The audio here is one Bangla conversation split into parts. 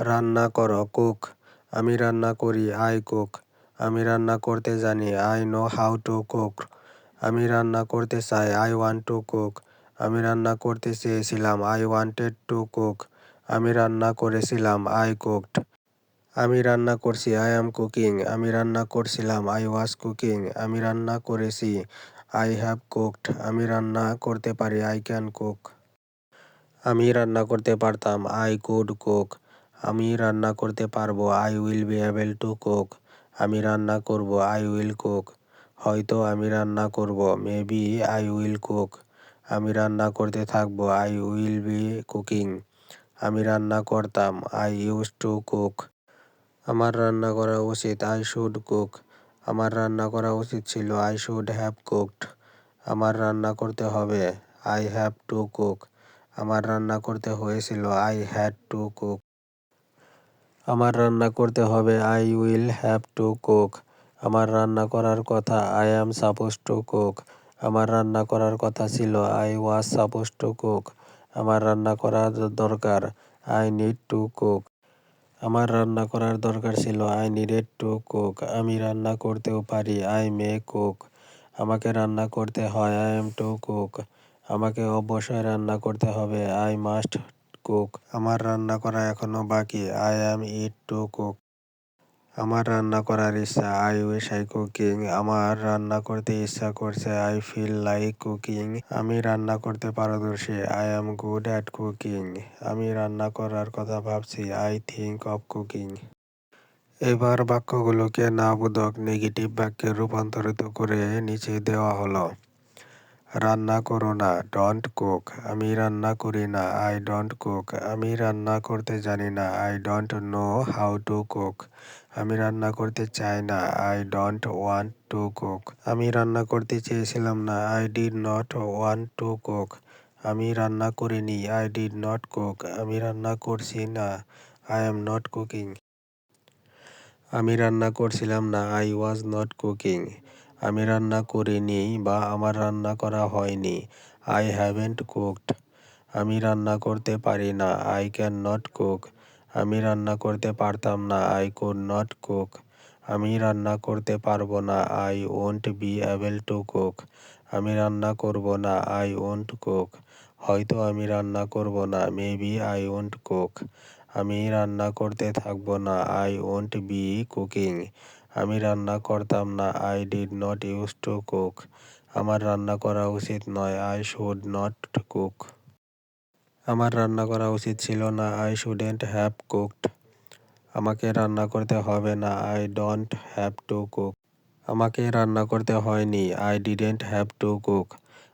রান্না করো কুক। আমি রান্না করি আই কুক। আমি রান্না করতে জানি I know how to cook. আমি রান্না করতে চাই আই ওয়ান্ট টু কুক। আমি রান্না করতে চেয়েছিলাম আই ওয়ান্টেড টু কুক। আমি রান্না করেছিলাম আই কুকড। আমি রান্না করছি আই অ্যাম কুকিং। আমি রান্না করছিলাম আই ওয়াজ কুকিং। আমি রান্না করেছি আই হ্যাভ কুকড। আমি রান্না করতে পারি আই ক্যান কুক। আমি রান্না করতে পারতাম আই কুড কুক। আমি রান্না করতে পারবো I will be able to cook. আমি রান্না করব আই উইল কুক। হয়তো আমি রান্না করব মেবি আই উইল কুক। আমি রান্না করতে থাকবো আই উইল বি কুকিং। আমি রান্না করতাম আই ইউজ টু কুক। আমার রান্না করা উচিত আই শুড কুক। আমার রান্না করা উচিত ছিল আই শুড হ্যাভ কুকড। আমার রান্না করতে হবে আই হ্যাভ টু কুক। আমার রান্না করতে হয়েছিল আই হ্যাড টু কুক। আমার রান্না করতে হবে I will have to cook. আমার রান্না করার কথা I am suppose two cook. আমার রান্না করার কথা ছিল I was suppose two cook. আমার রান্না করার দরকার আই নিড টু কুক। আমার রান্না করার দরকার ছিল আই নিডেড টু কুক। আমি রান্না করতেও পারি আই মে কুক। আমাকে রান্না করতে হয় আই এম টু কুক। আমাকে অবশ্যই রান্না করতে হবে আই মাস্ট কুক। আমার রান্না করা এখনো বাকি I am it to cook. আমার রান্না করার ইচ্ছা আই উইশ আই কুকিং। আমার রান্না করতে ইচ্ছা করছে আই ফিল লাইক কুকিং। আমি রান্না করতে পারদর্শী I am good at cooking. আমি রান্না করার কথা ভাবছি আই থিঙ্ক অফ কুকিং। এবার বাক্যগুলোকে নাবোধক নেগেটিভ বাক্যে রূপান্তরিত করে নিচে দেওয়া হলো। রান্না করো না ডোন্ট কুক। আমি রান্না করি না আই ডোন্ট কুক। আমি রান্না করতে জানি না I don't know how to cook. আমি রান্না করতে চাই না I don't want to cook. আমি রান্না করতে চেয়েছিলাম না I did not want to cook. আমি রান্না করিনি আই ডিড নট কুক। আমি রান্না করছি না আই এম নট কুকিং। আমি রান্না করছিলাম না আই ওয়াজ নট কুকিং। আমি রান্না করিনি বা আমার রান্না করা হয়নি আই হ্যাভেন্ট কুকড। আমি রান্না করতে পারি না আই ক্যান নট কুক। আমি রান্না করতে পারতাম না আই কুড নট কুক। আমি রান্না করতে পারবো না I won't be able to cook. আমি রান্না করব না আই ওন্ট কুক। হয়তো আমি রান্না করব না মেবি আই ওন্ট কুক। আমি রান্না করতে থাকবো না আই ওন্ট বি কুকিং। আমি রান্না করতাম না I did not use to cook. আমার রান্না করা উচিত নয় আই শুড নট কুক। আমার রান্না করা উচিত ছিল না আই শুডেন্ট হ্যাভ কুকড। আমাকে রান্না করতে হবে না I don't have to cook. আমাকে রান্না করতে হয়নি I didn't have to cook.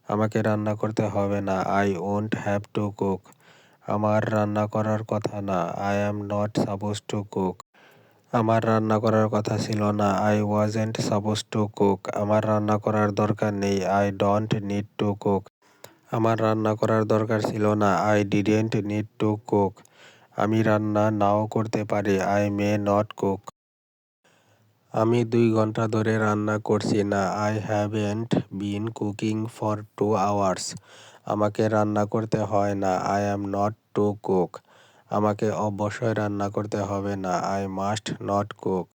আমাকে রান্না করতে হবে না I won't have to cook. আমার রান্না করার কথা না I am not suppose two cook. আমার রান্না করার কথা ছিল না I wasn't suppose two cook. আমার রান্না করার দরকার নেই I don't need to cook. আমার রান্না করার দরকার ছিল না I didn't need to cook. আমি রান্না নাও করতে পারি আই মে নট কুক। আমি 2 ঘন্টা ধরে রান্না করছি না I haven't been cooking for 2 hours. আমাকে রান্না করতে হয় না I am not to cook. আমাকে অবশ্যই রান্না করতে হবে না আই মাস্ট নট কুক।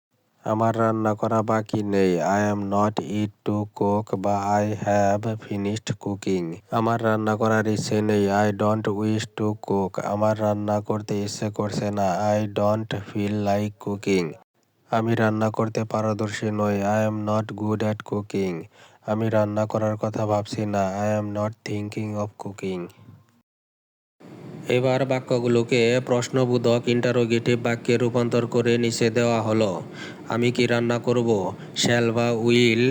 আমার রান্না করা বাকি নেই I am not yet to cook বা আই হ্যাভ ফিনিশড কুকিং। আমার রান্না করার ইচ্ছে নেই I don't wish to cook. আমার রান্না করতে ইচ্ছে করছে না I don't feel like cooking. আমি রান্না করতে পারদর্শী নই I am not good at cooking. আমি রান্না করার কথা ভাবছি না I am not thinking of cooking. এবার বাক্যগুলোকে প্রশ্নবোধক ইন্টারোগেটিভ বাক্যে রূপান্তর করে নিচে দেওয়া হলো। আমি কি রান্না করব শ্যাল বা উইল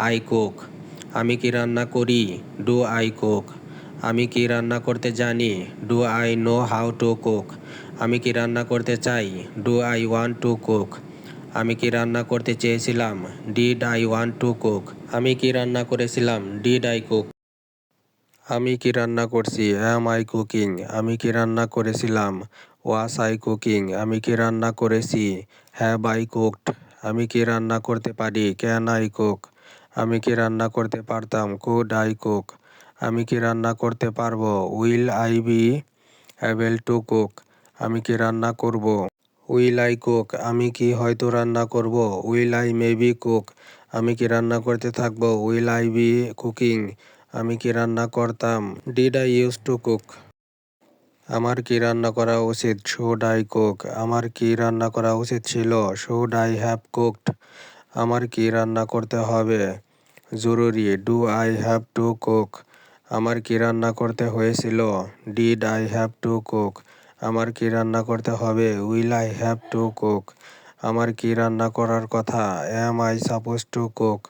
আই কুক। আমি কি রান্না করি ডু আই কুক। আমি কি রান্না করতে জানি do I know how to cook. আমি কি রান্না করতে চাই do I want to cook. আমি কি রান্না করতে চেয়েছিলাম did I want to cook. আমি কি রান্না করেছিলাম ডিড আই কুক। আমি কি রান্না করছি অ্যাম আই কুকিং। আমি কি রান্না করেছিলাম ওয়াস আই কুকিং। আমি কি রান্না করেছি হ্যাভ আই কুকড। আমি কি রান্না করতে পারি ক্যান আই কুক। আমি কি রান্না করতে পারতাম কুড আই কুক। আমি কি রান্না করতে পারবো will I be able to cook. আমি কি রান্না করব উইল আই কুক, আমি কি হয়তো রান্না করব। উইল আই মেবি কুক, আমি কি রান্না করতে থাকব। উইল আই বি কুকিং, আমি কি রান্না করতাম। Did I use to cook, আমার কি রান্না করা উচিত। শুড আই কুক, আমার কি রান্না করা উচিত ছিল। শুড আই হ্যাভ কুকড, আমার কি রান্না করতে হবে। জরুরি, do I have to cook, আমার কি রান্না করতে হয়েছিল। Did I have to cook, আমার কি রান্না করতে হবে। Will I have to cook, আমার কি রান্না করার কথা। Am I suppose two cook,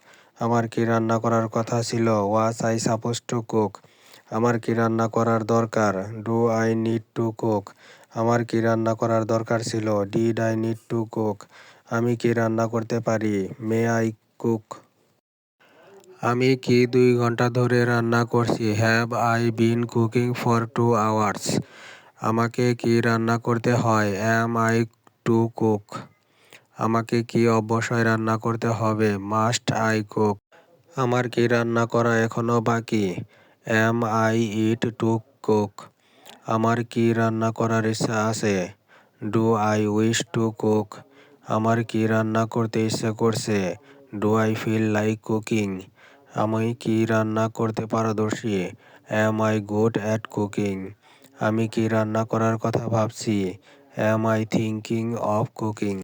আমার কি রান্না করার কথা ছিল। Was I suppose two cook, আমার কি রান্না করার দরকার। Do I need to cook, আমার কি রান্না করার দরকার ছিল। Did I need to cook, আমি কি রান্না করতে পারি। মে আই কুক, আমি কি 2 ঘন্টা ধরে রান্না করছি। Have I been cooking for 2 hours, আমাকে কি রান্না করতে হয়। অ্যাম আই টু কুক, আমাকে কি অবশ্যই রান্না করতে হবে। মাস্ট আই কুক, আমার কি রান্না করা এখনো বাকি। Am I yet to cook, আমার কি রান্না করার ইচ্ছা আছে। Do I wish to cook, আমার কি রান্না করতে ইচ্ছে করছে। Do I feel like cooking, আমি কি রান্না করতে পারদর্শী। Am I good at cooking, আমি কি রান্না করার কথা ভাবছি। Am I thinking of cooking.